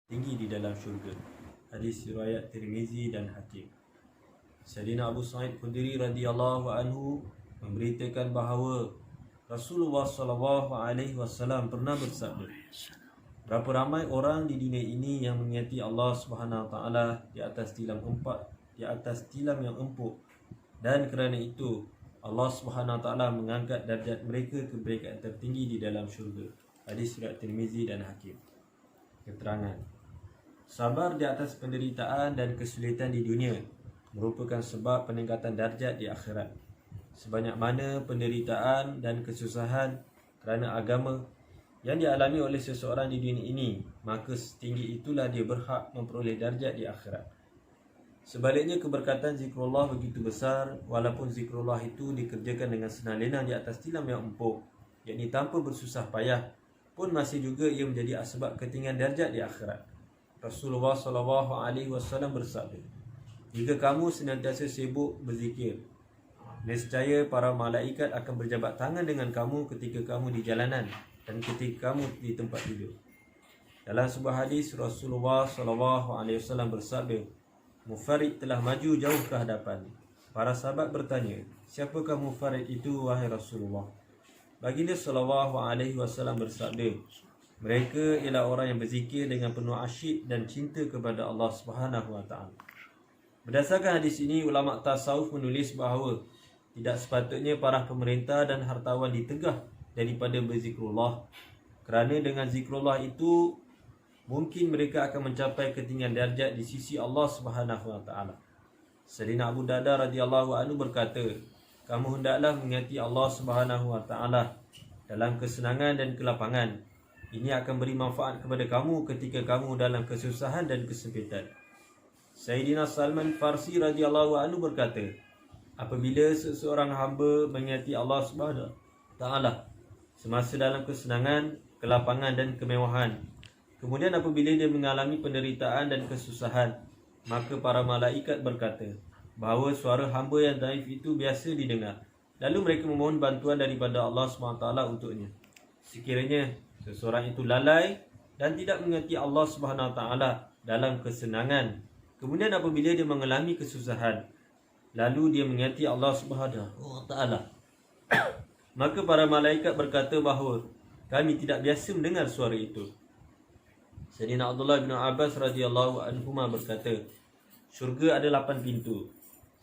tinggi di dalam syurga. Hadis riwayat Tirmizi dan Hakim. Sayyidina Abu Sa'id Khudri radhiyallahu anhu memberitakan bahawa Rasulullah SAW pernah bersabda, berapa ramai orang di dunia ini yang mengingati Allah Subhanahu Wa Taala di atas tilam yang empuk, dan kerana itu Allah Subhanahu Wa Taala mengangkat darjat mereka ke peringkat tertinggi di dalam syurga. Hadis riwayat Tirmizi dan Hakim. Keterangan: sabar di atas penderitaan dan kesulitan di dunia merupakan sebab peningkatan darjat di akhirat. Sebanyak mana penderitaan dan kesusahan kerana agama yang dialami oleh seseorang di dunia ini, maka setinggi itulah dia berhak memperoleh darjat di akhirat. Sebaliknya, keberkatan zikrullah begitu besar, walaupun zikrullah itu dikerjakan dengan senang lenang di atas tilam yang empuk, yakni tanpa bersusah payah, pun masih juga ia menjadi asbab ketinggian darjat di akhirat. Rasulullah SAW bersabda, jika kamu senantiasa sibuk berzikir, nescaya para malaikat akan berjabat tangan dengan kamu ketika kamu di jalanan dan ketika kamu di tempat tidur. Dalam sebuah hadis, Rasulullah SAW bersabda, Mufarid telah maju jauh ke hadapan. Para sahabat bertanya, siapakah Mufarid itu, wahai Rasulullah? Baginda SAW bersabda, mereka ialah orang yang berzikir dengan penuh asyik dan cinta kepada Allah Subhanahu Wa Taala. Berdasarkan hadis ini, ulama tasawuf menulis bahawa tidak sepatutnya para pemerintah dan hartawan ditegah daripada berzikrullah, kerana dengan zikrullah itu mungkin mereka akan mencapai ketinggian darjat di sisi Allah Subhanahu Wa Taala. Sayyidina Abu Darda radhiyallahu anhu berkata, kamu hendaklah mengingati Allah Subhanahu Wa Taala dalam kesenangan dan kelapangan. Ini akan beri manfaat kepada kamu ketika kamu dalam kesusahan dan kesempitan. Sayyidina Salman Farsi radhiyallahu anhu berkata, apabila seseorang hamba mengingati Allah Subhanahu Wa Taala semasa dalam kesenangan, kelapangan dan kemewahan, kemudian apabila dia mengalami penderitaan dan kesusahan, maka para malaikat berkata bahawa suara hamba yang daif itu biasa didengar. Lalu mereka memohon bantuan daripada Allah SWT untuknya. Sekiranya seseorang itu lalai dan tidak mengingati Allah SWT dalam kesenangan, kemudian apabila dia mengalami kesusahan, lalu dia mengingati Allah SWT, maka para malaikat berkata bahawa kami tidak biasa mendengar suara itu. Sayyidina Abdullah bin Abbas radhiyallahu anhuma berkata, syurga ada 8 pintu.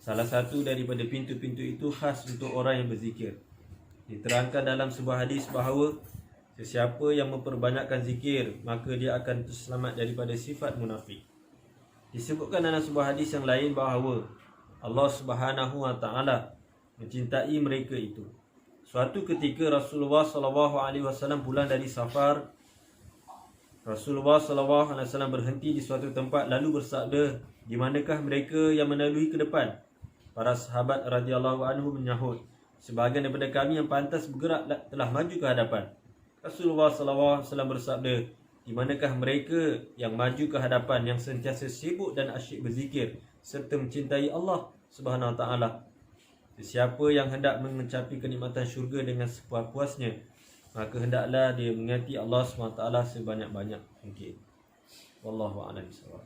Salah satu daripada pintu-pintu itu khas untuk orang yang berzikir. Diterangkan dalam sebuah hadis bahawa sesiapa yang memperbanyakkan zikir, maka dia akan terselamat daripada sifat munafik. Disebutkan dalam sebuah hadis yang lain bahawa Allah Subhanahu Wa Taala mencintai mereka itu. Suatu ketika Rasulullah SAW pulang dari safar. Rasulullah SAW berhenti di suatu tempat lalu bersabda, di manakah mereka yang melalui ke depan? Para sahabat radhiyallahu anhu menyahut, sebahagian daripada kami yang pantas bergerak telah maju ke hadapan. Rasulullah SAW bersabda, di manakah mereka yang maju ke hadapan yang sentiasa sibuk dan asyik berzikir serta mencintai Allah Subhanahu Wa Taala? Sesiapa yang hendak mencapai kenikmatan syurga dengan sepuas-puasnya, maka hendaklah dia mengingati Allah SWT sebanyak-banyak mungkin. Wallahu a'lam bishawab.